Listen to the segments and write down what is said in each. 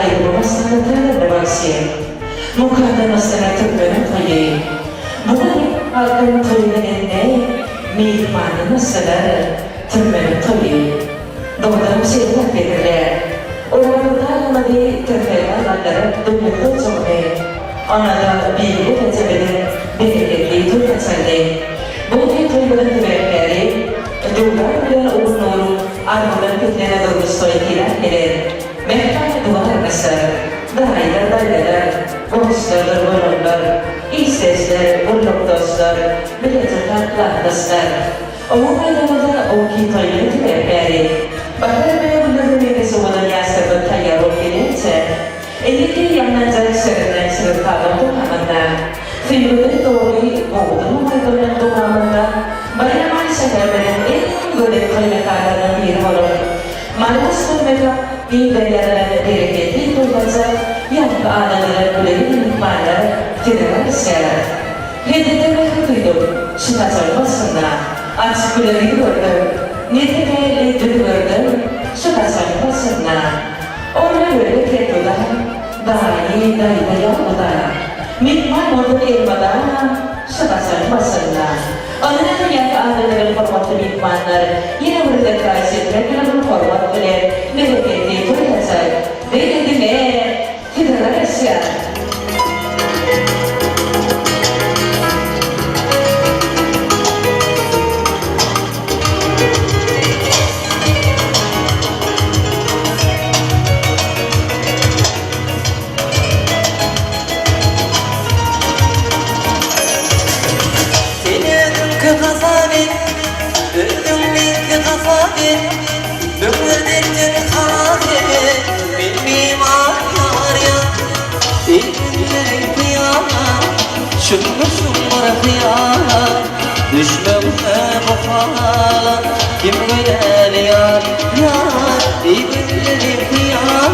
ayrılmasına da baksın. Mukaddemasına tıklanıp hayır. Bunlar halkın toylarında mihmanı nasıllar tırmanıp hayır. Doğudan şeyler verirler. Orada nabi tırmanlarla dünyada çoğunlar. Anada bilgi geçebilir, bilgileri tutacaklar. Bu toyların tüberleri, duvar ve uğurlu armadan bitene doğru soykiler gelir. Mehmet duvar kasar, dayılar, boşlar, vururlar, işsizler, bulluk dostlar, bilecekler, dostlar. O meydanda o ki toyların tüberleri, bahar ve bunların birisi olan yastığı tayyar olup gelince, elindeki yanlanacak sırrından sırıtalım doğamında, Filmde doğru olduğunu maydanın doğamında, Bayraman şehirlerin en böyle kaymakarlarının biri olur. Manas kılmeka bir deryaların bereketli doyacak, yanık anaların gülerin imkanları tedavül isteyer. Hedeflerine duydum, şıkacak basında, açık gülerin gördüm, netemeli dün gördüm, şıkacak basında. Ona göre ketoda, dahi dayıda yolda. Mihman modun ilmadan şıkacak basında. Onların yang adaların formatlı mihmanlar yine burada karşı etmekle format bile bereketli duyacak. Beklediğine fidalar eşya. Düşmemde bu falan kim güler yar yar İbirleri kıyar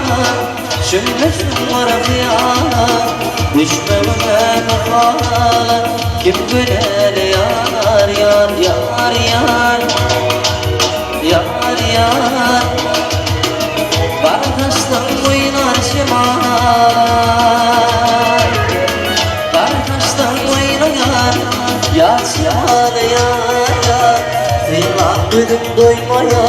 Şöyle şunlara kıyar Düşmemde bu falan kim güler yar yar yar yar Yar yar Kardeşten oynar şemal Kardeşten oynar Yar şemal yar yar Zillah duydum doymaya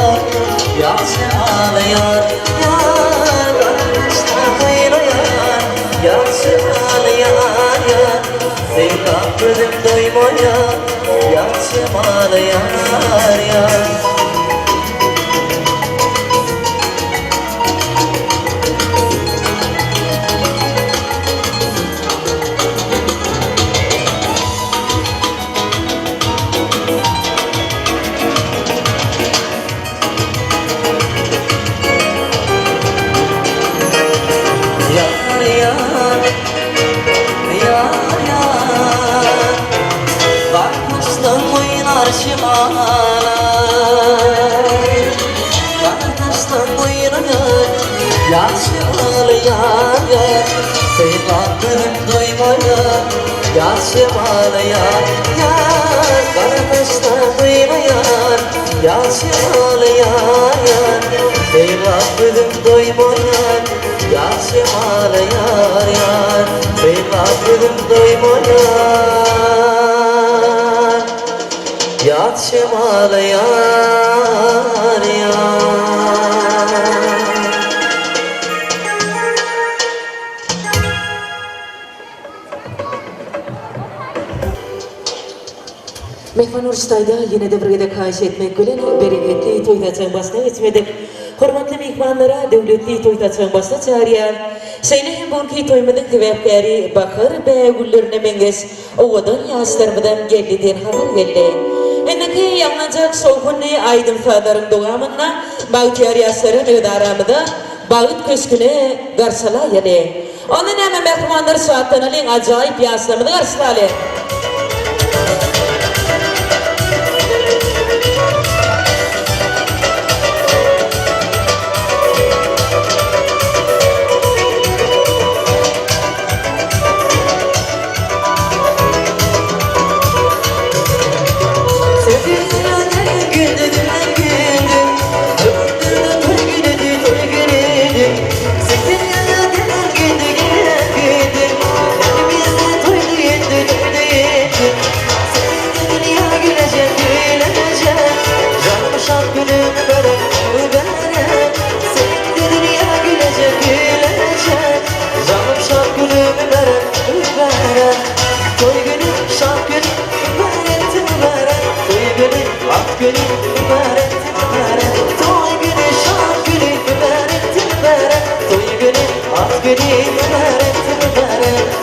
Yar şemal yar yar Kardeşten oynar Yar şemal yar yar Zillah duydum doymaya Yar şemal yar yar Yaşamalı yar yar Sevdaklarım duymaya Yaşamalı yar yar Kardeşler duymaya Yaşamalı yar yar Sevdaklarım duymaya Yaşamalı yar yar Sevdaklarım duymaya Yaşamalı yar yar Mehman Urstay'da yine de buraya karşı etmek gülen bereketli toydaçan basına etmedik. Hormatlı mihmanlara devletli toydaçan basına çağırıyor. Şeylehin bonki toymadın kıvapkari bakır be güllerine menges ovadan yaslarmadan geldiğin haber geldi. Enneki yanlanacak soğukunu aydın fadarın doğamına bağıtiyar yasların ıdaramıda bağıt köşküne garsala yani. Onun hemen mehmanlar saattan alın acayip yaslamını garsala. Sevdiğine günü mübarek mübarek Toy günü şad günü mübarek mübarek Toy günü at günü mübarek mübarek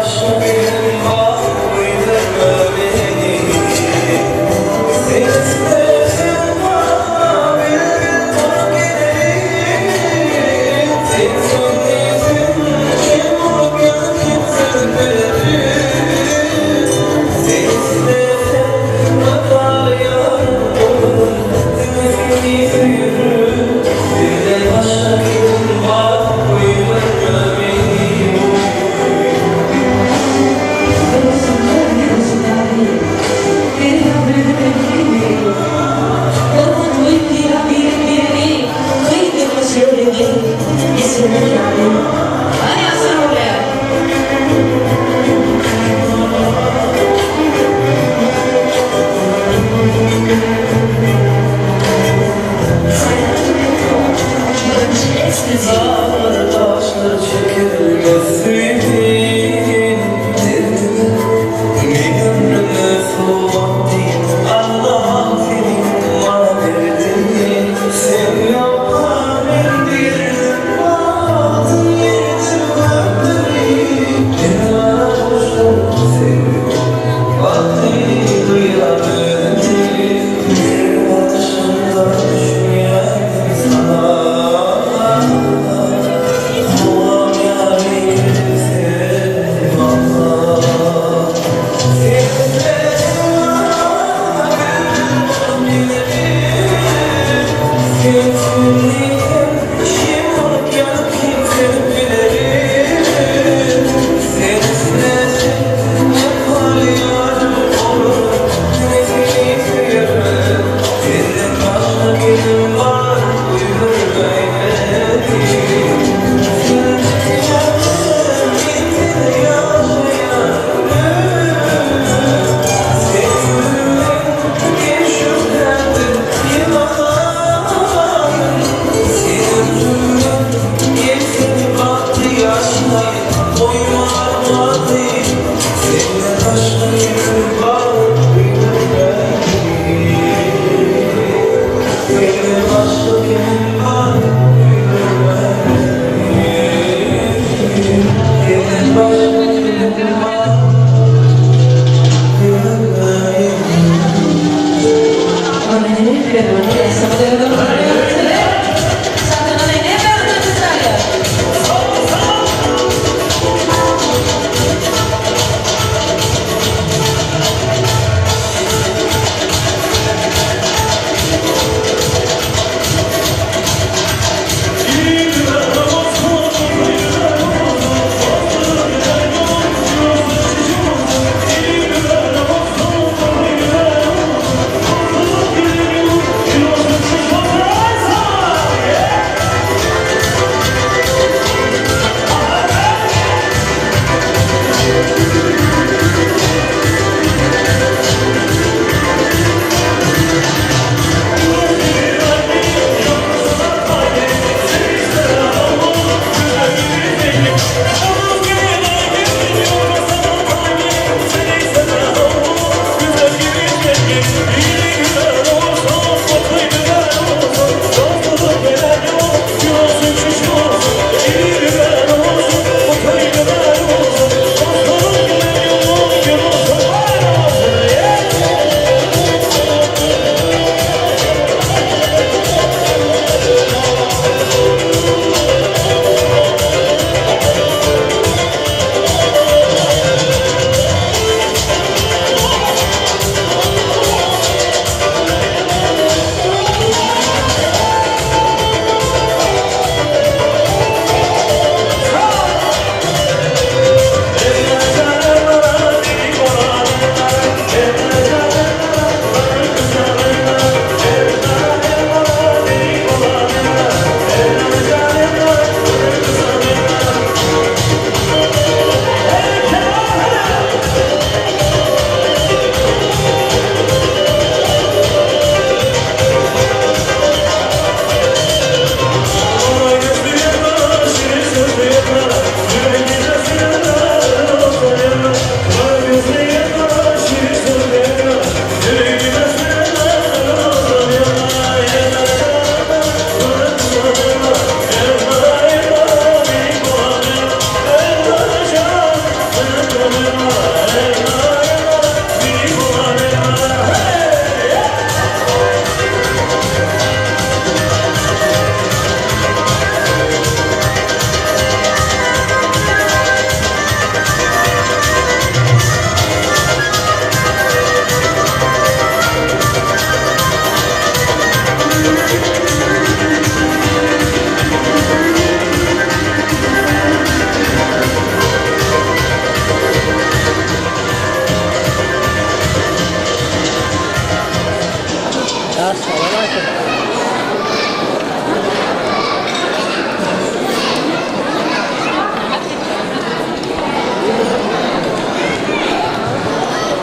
Başka bir var uydurma Fermoni,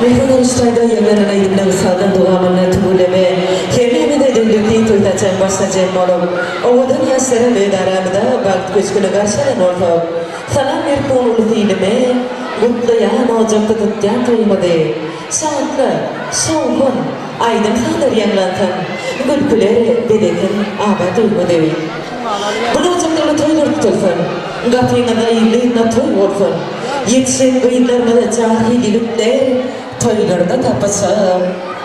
Mehran Ustayda yanlarına yıllar saldan doğamına tübüleme, kemimede döndüğü toytacağım başlayacağım oğlum. Oğudan yaslara ve daramda bakt köşkünü karşılan ortak. Salam bir konulu değilime, mutlu yan ocakta tutyan toymadı. Saatlı, soğukun, aydın kalır yanlantan, gülküler bedekin aba duymadı. Bunu ocaklarla toylar tutulsun, gafringada iyiliğine toy olsun. Yetişen kıyınlarına cahillikler, toylarda tapasa,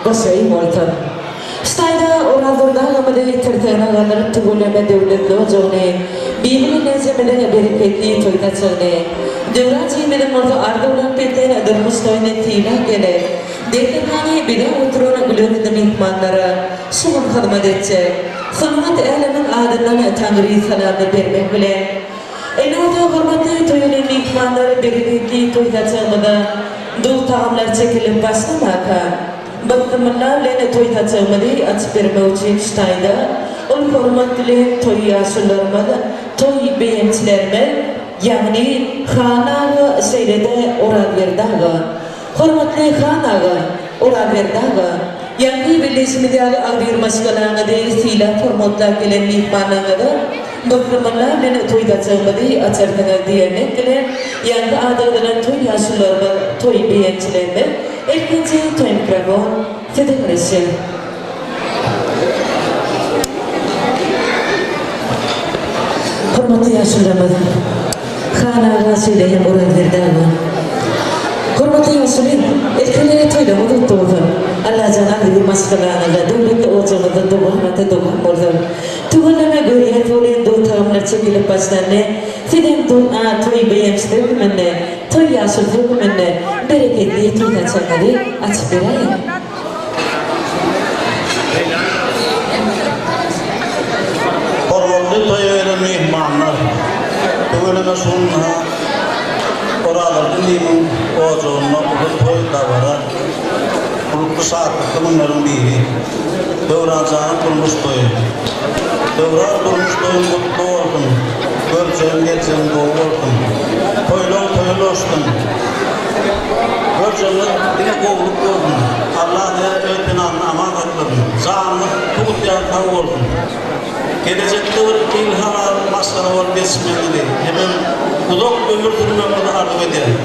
basayım oltan. Stayda oradurda gamade tertena ganarıp tübüleme devletli ocağını, birbirine nezemede bereketli toytacağını, devraci benim orada arda olan peten adırmış toyne tila gele, deklarhane bida oturuna gülürüdün ihmanlara, suğun hırmat edecek, hırmat ehlemin adından Tanrı salamı vermek bile, Elorda hürmetli toyunun ihmanları bereketli toytacağımda, dul tağımlar çekilip başlamaka, bakımlarla toytacağımda açıp verme için stayda, ol hürmetli toy yaşlılarıma, toy beğentilerime, yani khana seyrede oran verdağı, hürmetli khana oran verdağı, yani birleşimde ağır maşgalarına değil, sila formutlar gelen ihmanlarına, bakımlar beni toytacağımda açardığına diyemek ile yanında adağılan toy yaşlılarıma toy beğentilerime ilkinci toy mikrofon federasyonu. Hürmetli yaşlılarıma khana söyleyen oran verdağı. Hürmetli yaşlılarım, ilkinci toyda mutlu olun. Allah canı bir maşgalarına devletli ocağında doğan oldum. Tuğlama görüyen tuğlen doğu tamamlar çekilip başlarına, fidem toy beyemsizlerle, toy yaşıllarla, bereketli toy açanları açıp vereyim. Hormatly toýaýan mehmanlar, töweleme sunna, oralarda diýiň ojagyna bu toy dabara, ulukly saatlyk günleriň biri. Döwranjanyň turmuş toýu. Döwran turmuş toýu mutlu bolsun, görçeň geçen doly bolsun, toýlaň toýly olsun. Görçeňler dine gowluk bolsun, Allah öýtünen aman etsin, zanlyk tuğutýan taw bolsun. Gelecekte bir ilham masana var besmeli. Hemen uzak ömür sürmemizi arzu ederim.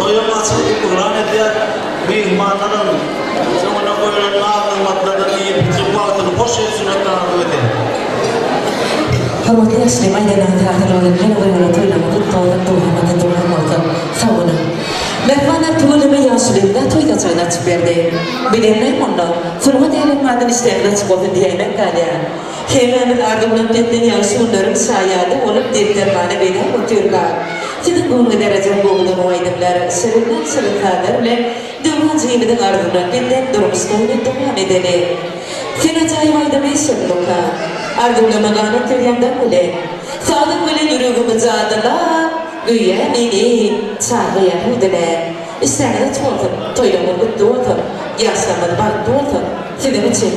Doyulması Kur'an ediyor. Mihmanların sonuna koyulan ağzın matlardan iyi bizim vaktini hoş etsin arzu ederim. Hormatly Aslim aydanatı hatırlayan olaylara toylamadı, doğamadı, doğamadı. Sağ olun. Mehmanlar tuğulama yaşlılığında toyda çayını açıp verdi. Bilemeyim onu, fırma değerlenmeden isteğine çıkıldın diyemek galiba. Hemen ardımdan benden yaşlıların sayadı olup derlermane beni unutuyorlar. Sizin gönlü derece boğulan o aydımlar, sırıklarla dövran cihiminin ardımdan benden durumstoyunu devam edeni. Sen acayip aydamayı sırlıka. Ardımda mağanat teryandan öyle. Sağlık öyle yürüğümü zadılar. Güya beni çağlayan hüdüler. İstəngədə çoğultun, toylamı qıtlı oltun, yaşlamını bağlı oltun. Sizin için.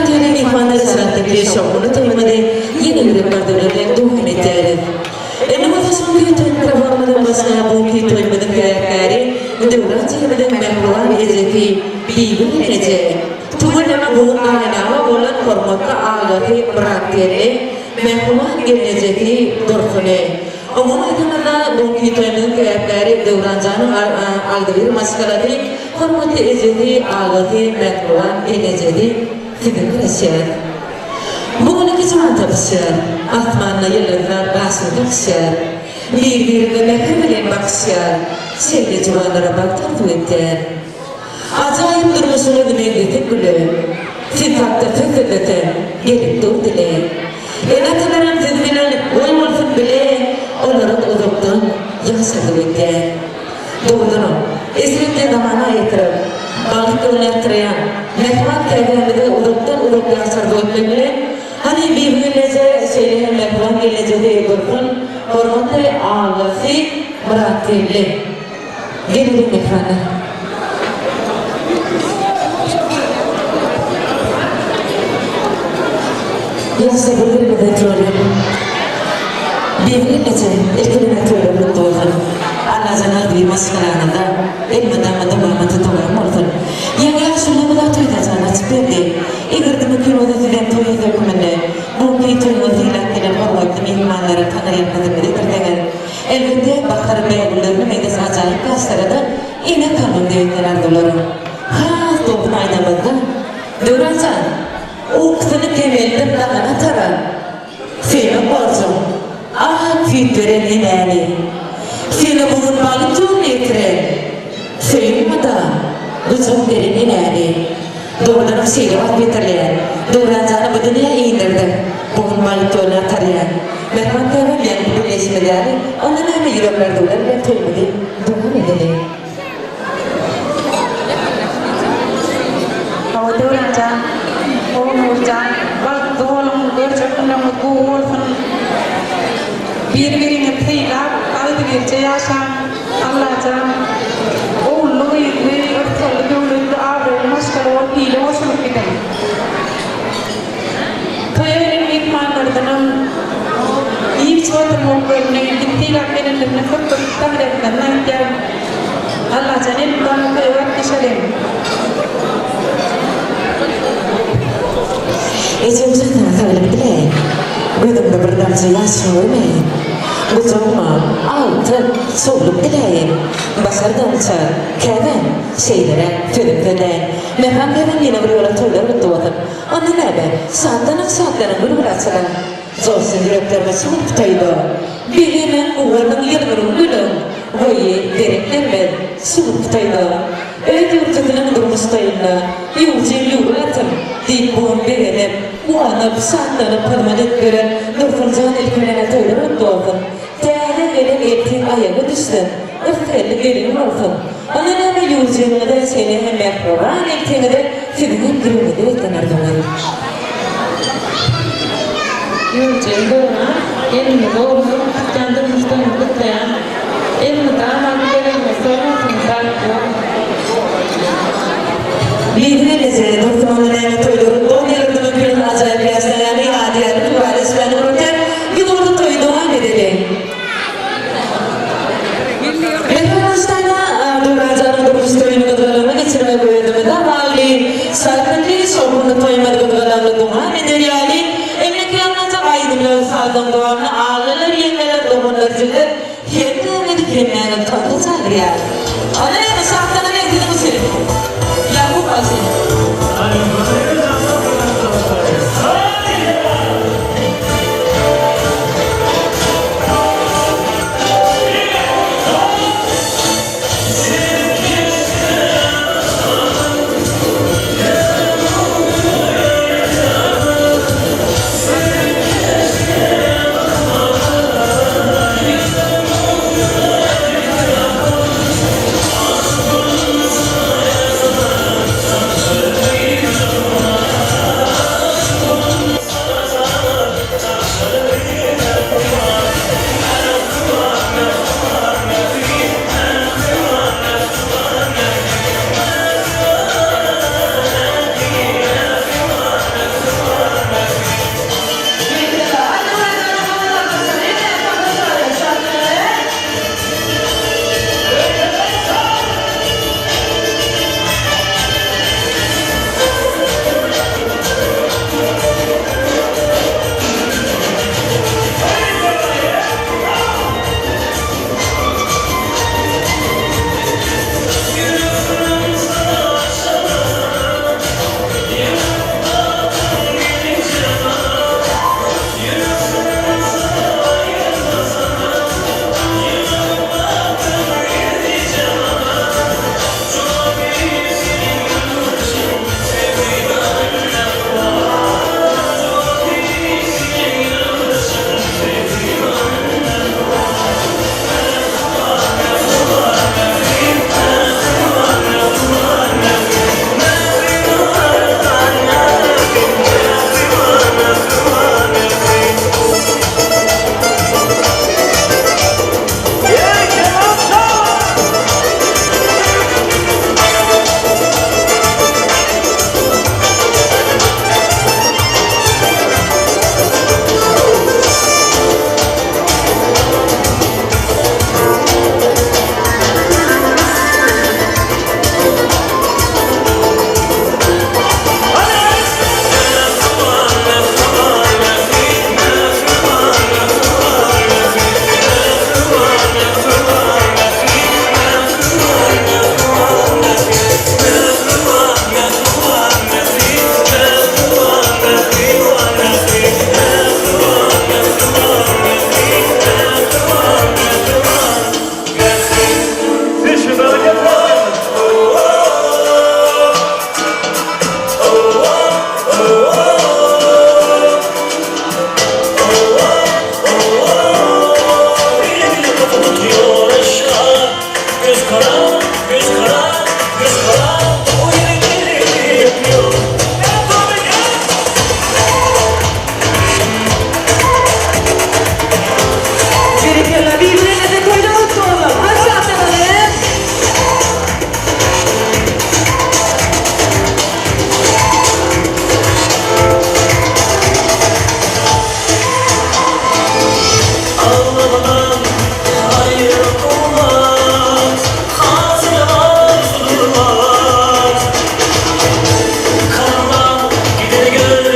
tane mihmanları sanatlıkları şokunu toymadı. Yeni bir rekorderlerle doğan etti. Enamada son bir toy programının basına bu ki toymadı kayakları. Devran çekmeden mehruan ezeti bir nece. Tuğulama bu ayna olan hormatta ağlatı bıraktığını mehruan geleceti dorkune. Umum aydınlarla bu ki toymadı kayakları devran canı aldı bir maskalatı hormatı ezeti ağlatı mehruan geleceti fidir kresiyat. Bugün iki zaman tapışır, atmanla yıllarlar basını takışır, birbirine mehrimenin bakışır, sevgi civanlara baktar tuğetter. Acayip durmasını demeklidir gülü, fitakta fikirleten gelip dur dile. Enataların tedbilen olmalısın bile, olarak oduktan yasadı etter. Doğdunu, İzmir'de zamana yatırıp, balık yönettiren, mehmat terbiyeleri oduktan oduk yasadı etmemeli, hani birbirinize söyleyen mehman geleceği durgun, hormatı ağası bırakırlı. Gelelim ekrana. Yoksa birbirine trollü. Birbirinize ilkine trollü doğdun. Allah zanar bir maskaranında, elmeden madamamata doğar mortun. Yani yaşımda bu da toyda zanat spirdi. İgirdi mümkün odasından toyu dökümünde, bu ki toyunu zilakilen hormatlı mihmanlara tanıyan kadını getirdiler. Elbette baktarın beğenilerini meydası acayip gazetelerde yine kanun deyinler doları. Ha, doğun aynamızda. Dörancan, o kısını kemeldim dağına taran. Seni borcum, ah kütüren ineni. Seni bugün balık çoğun getiren. Seni mada, gücüm derin ineni. Doğrudan seni var bitirleyen. Dörancanı bu dünya indirdi. Bugün balık çoğun atarayan. Mehman kavimleyen bu birleşmeleri, onun hemen yürekler dolar ve toymadı. Doğru edildi. Dörancan, Nurcan, balık doğalım, gerçekten mutlu birbirine teyler, ayrı bir yaşam, Allah'tan, oğlu ve örtülü devletli ağabey, maskara o hile hoşuma giden. Toyarın mihmanlarının iyi çoğutum olduğunu gittiğiyle benimle fırtık tahretlerden gel. Allah'tan en bana kayıvat geçelim. Ecem zaten atalım bile. Gözümde berdamcı yaşıyorum. Gözüme altın soluk dileyim. Basardan çar, kevin şeylere tülüpteden. Mehram kevin yine bir yola toyları doğdum. Onun ebe, saatlanıp bunu bıraksalar. Zorsun yüreklerime soğuk tutaydı. Bilimin uğrunun yılgırın gülüm. Voyu gereklerime soğuk tutaydı. Öyle ülketinin durmuştayımla, yuvcil yuvlatım, deyip boğun beğenip, uanıp, saatlanıp, parmanet gören, Nurfurcan ilkimlene toylarım doğdum. Değerli gelin ettiğin ayağı düştün, ırkaylı gelin olsun. Onun hemen yuvcilini de seni hem mehroban ettiğini de filmin gülümü de etkiler doğru. Yurcil doğuna, elini doğru, kendimizden kutlayan, elini damat gerekme sormasını takıyor. Birbirinize doktorun önemli toyları, doğum yıllarının ülkenin acayip yaslayan iadiyatı tuvalet sürenli orten, yılordu toyu doğan edelim. Efendistan'a Duracan'ın dokuz toyunu gıdgalığına geçirmeye koyduğumu da bağlı. Sarkıntı sorumlu toymadı gıdgalığına doğan eder yani. Emleki anlatacak aydınlığı sağdan doğanı ağlılar, yengeler, doğumlar cüller. Yengeler yengeler tatlı çağır yani. Anlayın mı? Sağdan ne edin mi senin? Yakup Aziz.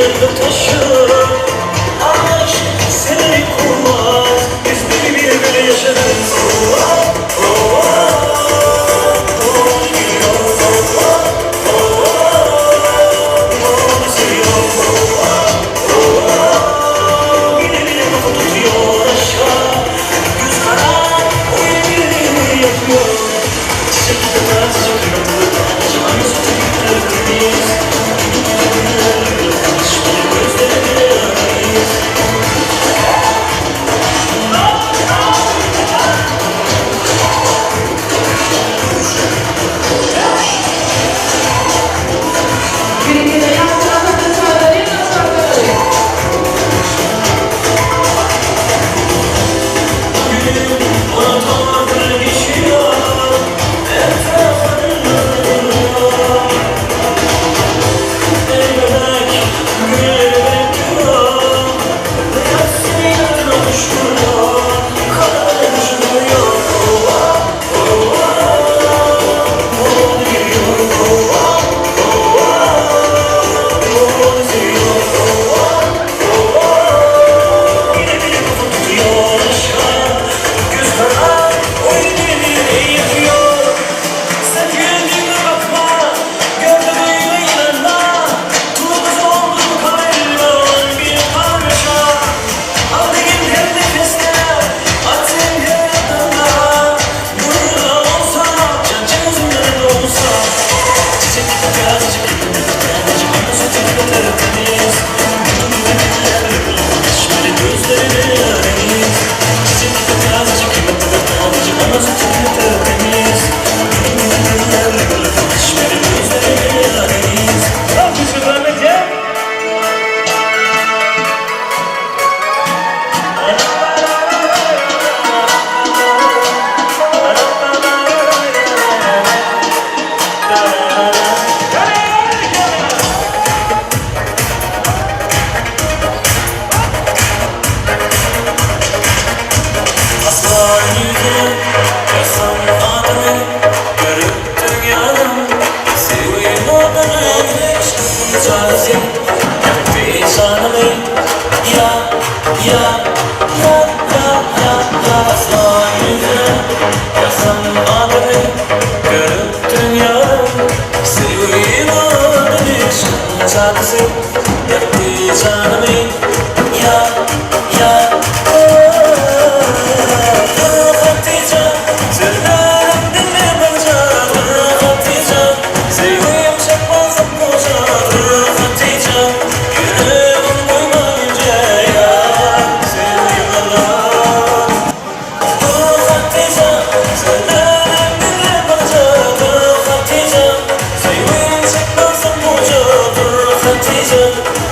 taşır aşk seni kurmaz biz bir yaşarız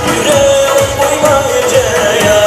Yüreğim uymayınca ya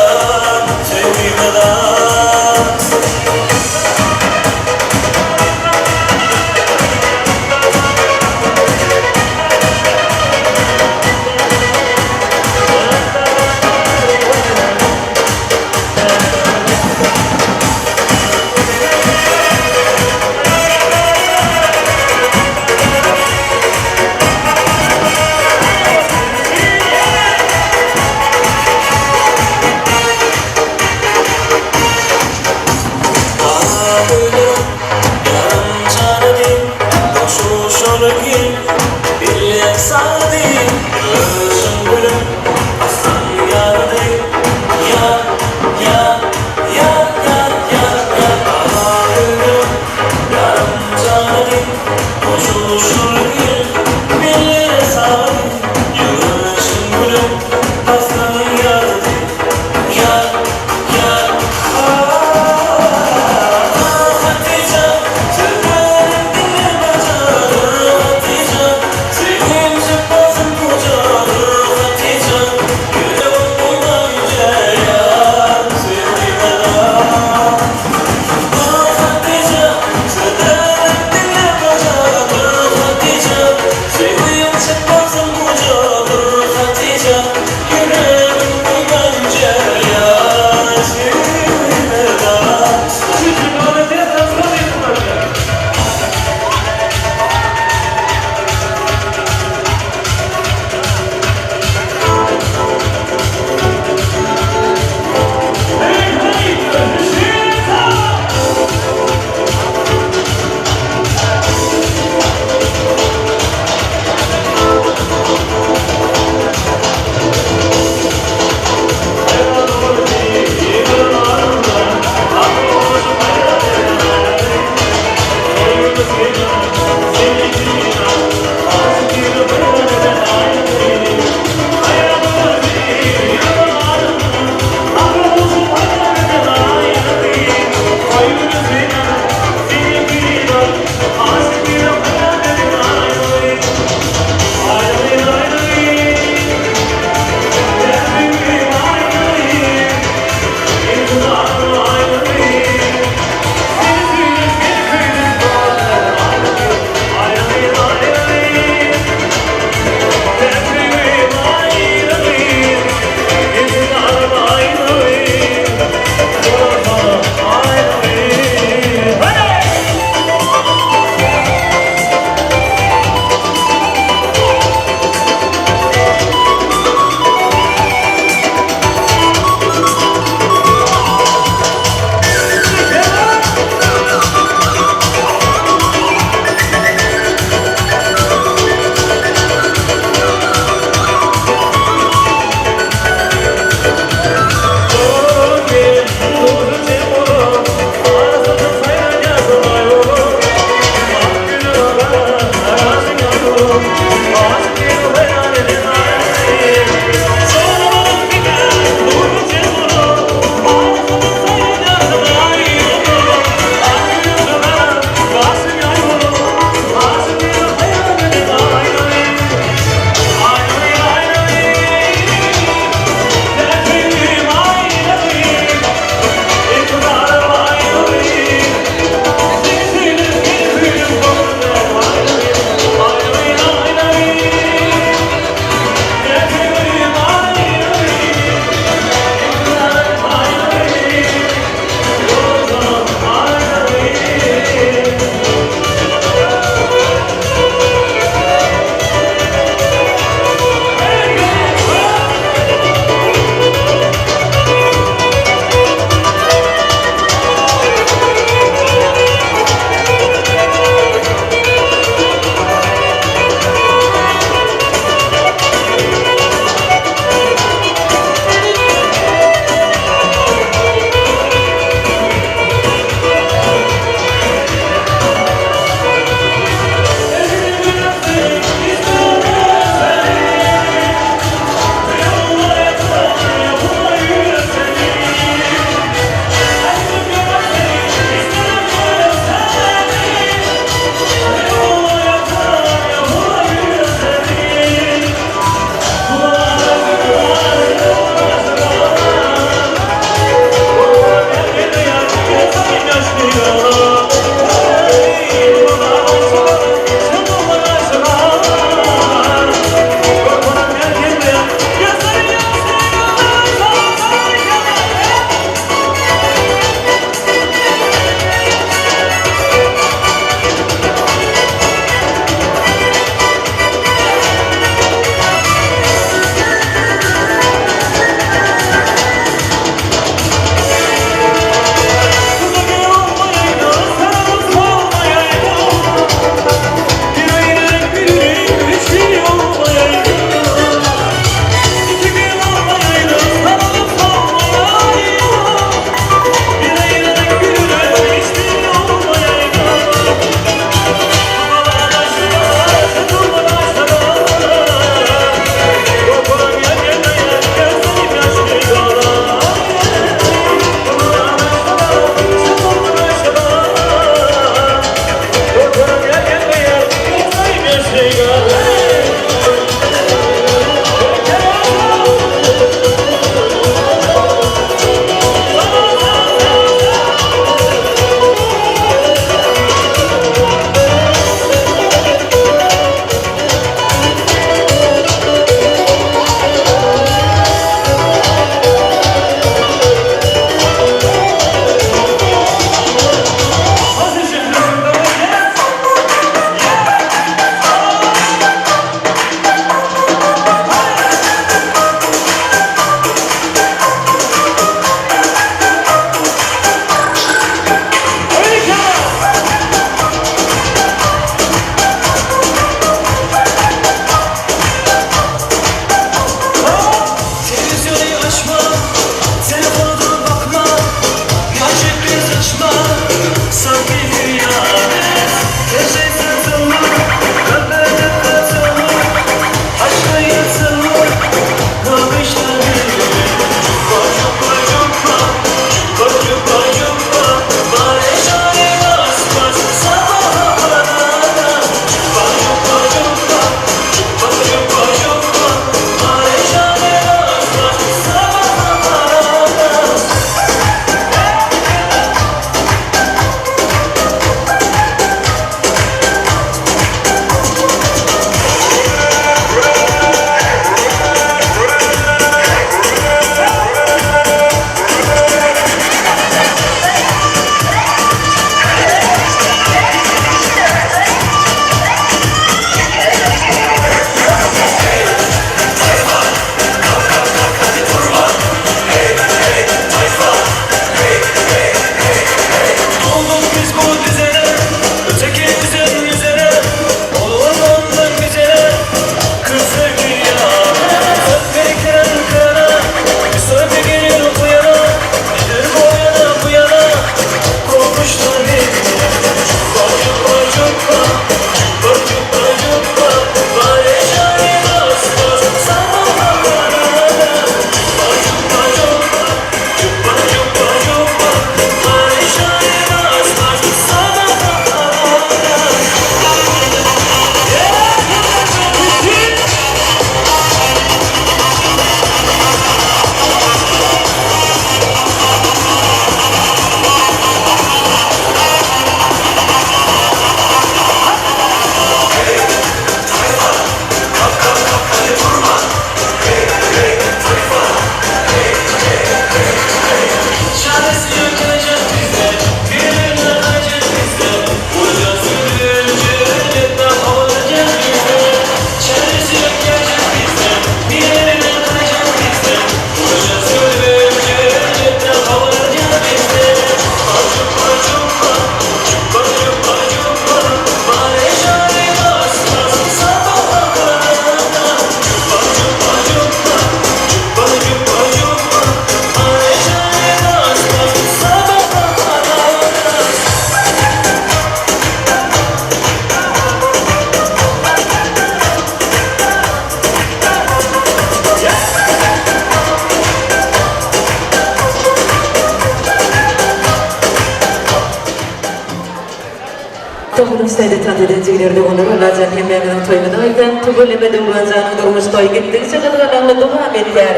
Onun istedi tanıdıcıları onları Allah'ın hemmeğinin toyunu aydan tuguleme duvrancanın durmuş toy gittikçe kadınlarla devam eder.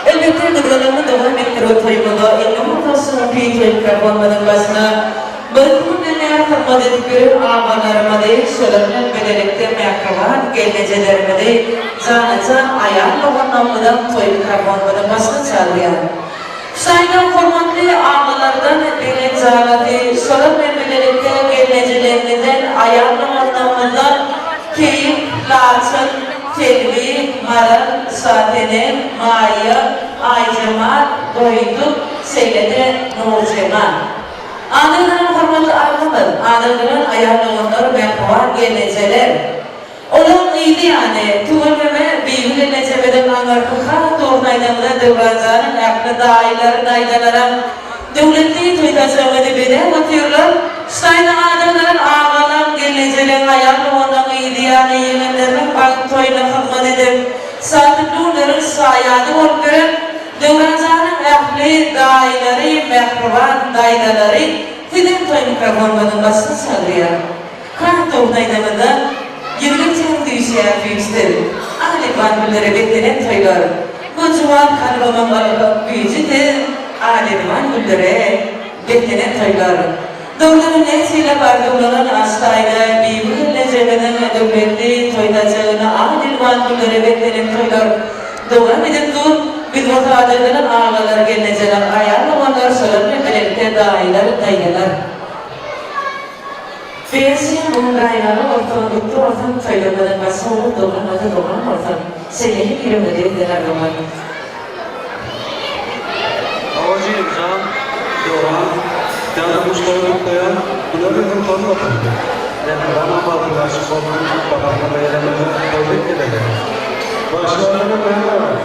Elbette kadınlarla devam ettir o toyumda inne mutasın bir toy karbonmadan başına bakımın neler kırmadık görür ağalarıma değil söylemler bedelikte mekravan gelecelerime değil zanacan ayarla anlamlıdan toy karbonmadan başına çağırıyor. Sayın hormatlı ağalardan bilen zalati soran memleketlerde geleceklerinden ayarlamandan keyif, laçın, telvi, maral, satene, maya, aycama, doyduk, seylede, nurcema. Anıların hormatlı ağalar, anıların ayarlamanlar ve kuvar geleceler. Olan iyiydi yani, tuğulmeme birbirine necebeden angartıqa doğrunaydamda devrancanın aklı daydalara devletli tuytasağıdı bede batıyorlar. Sayın adamların ağalan gelecelen ayarlı ondan iyiydi yani yemenlerinin bak toyuna hırman edip sadıklıların sayadı olup görüp devrancanın aklı dayları, mehruvan daydaları fiden toyunu kavganmanın basını sağlıyor. Kah doğrunaydamda yıllıkçın düşüyen büyükleri, ahli bandırları beklenen toylar. Bu cuman kalbamın balığı büyücüdür, ahli bandırları beklenen toylar. Doğruların nesiyle bardırlanan hastayla, birbirinin necebeden devletli toydacağına ahli bandırları beklenen toylar. Doğan edip dur, bir orta adırların ağalar gelineceler, ayarlamalar, soranlar, birlikte dayılar. Beyazıya mungayları ortadan söylemadan başka olup doğan ortam. Seneyi birimde dediler roman. Havacı imzam, doğan, yanı Mustafa Koyan, bunların bir konu yapıldı. Yani bana bakılan sporun bakanlığı beylemede devlet edelim. Başlarının memnun.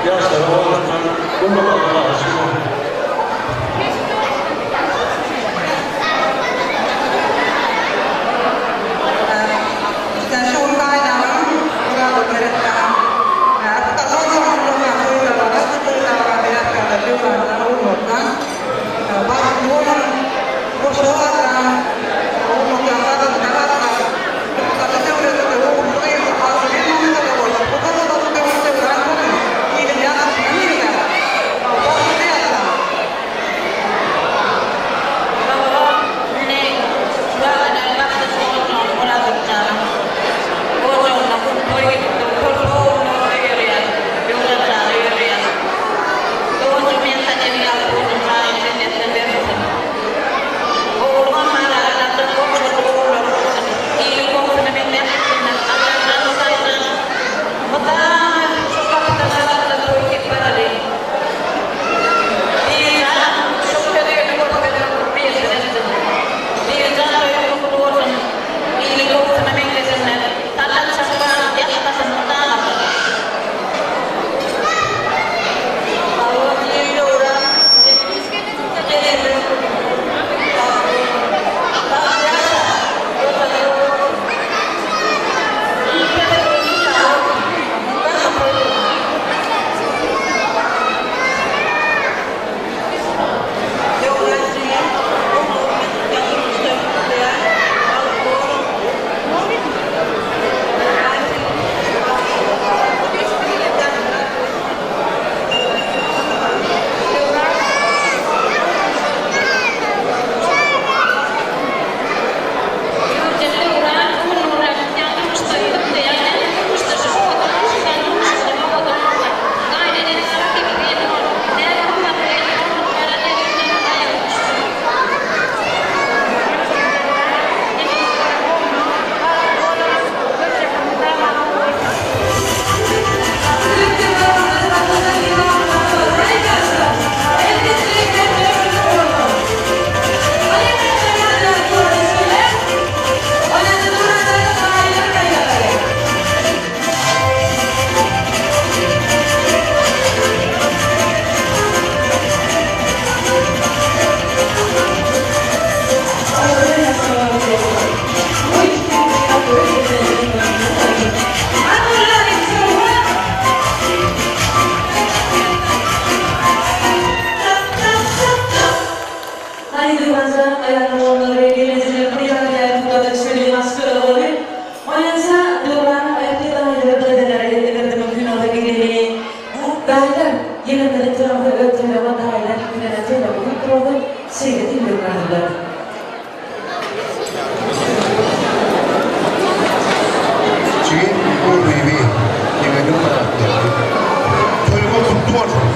Yaşları olmaktan bunu Allah'a aşık oldu. Yelenleri tarafı ötüreme daireler yükleneceğine bugün kurulu seyredin bir varlılar. Çünkü bu bebeği yemedim bıraktı. Çocuk kutlu olsun.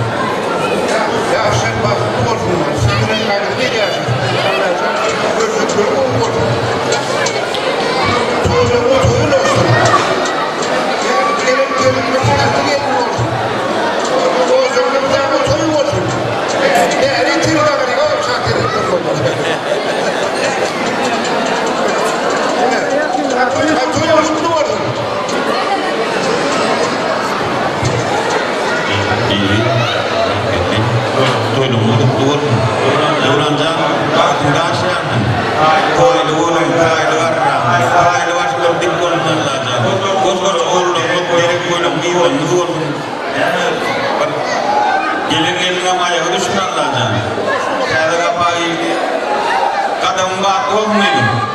Ya sen bak kutlu olsun. Sen de kaygı ne diyorsun? Gözü çocuk olsun. Çocuk olsun. Yani gelin meselesi yemin olsun. O zaman bir daha çocuk olsun. Yani tiri bakın. O şartları tutmadı. Çocuk kutlu olsun. Toylumu kutlu olsun. Davrancan vaktinde aşağıdan. Toylu olun, kaylı var. Kaylı başka dik olsun zaten. Koskoç oğlum, gerek koydum, iyi olsun. Gelin ama ayağı düşman zaten. Kaylı kapağı kadın var olmuyor.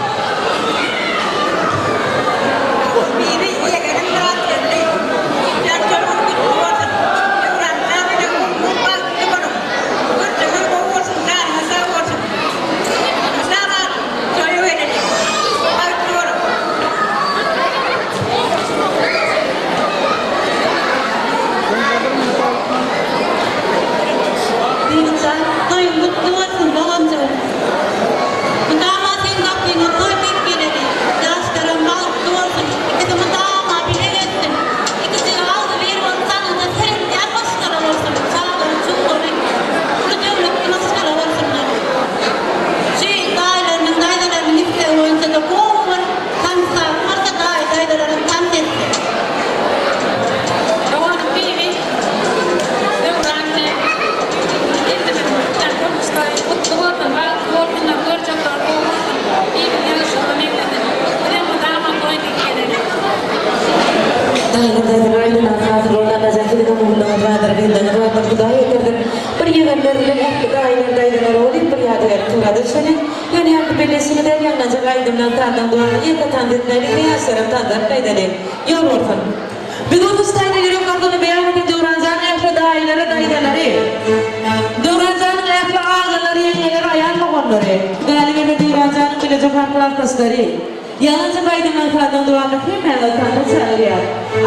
Yalnızca aydınlar kadın duvarlı hemen kanı çağırıyor.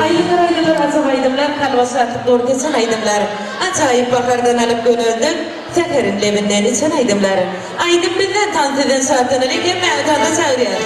Aydınlar azam aydınlar kalması artık doğru geçen aydınlar. Acayip bakardan alıp gönüldüm. Tekerin levinden içen aydınlar. Aydın bizden tanıtıdan saatini hemen kanı çağırıyor.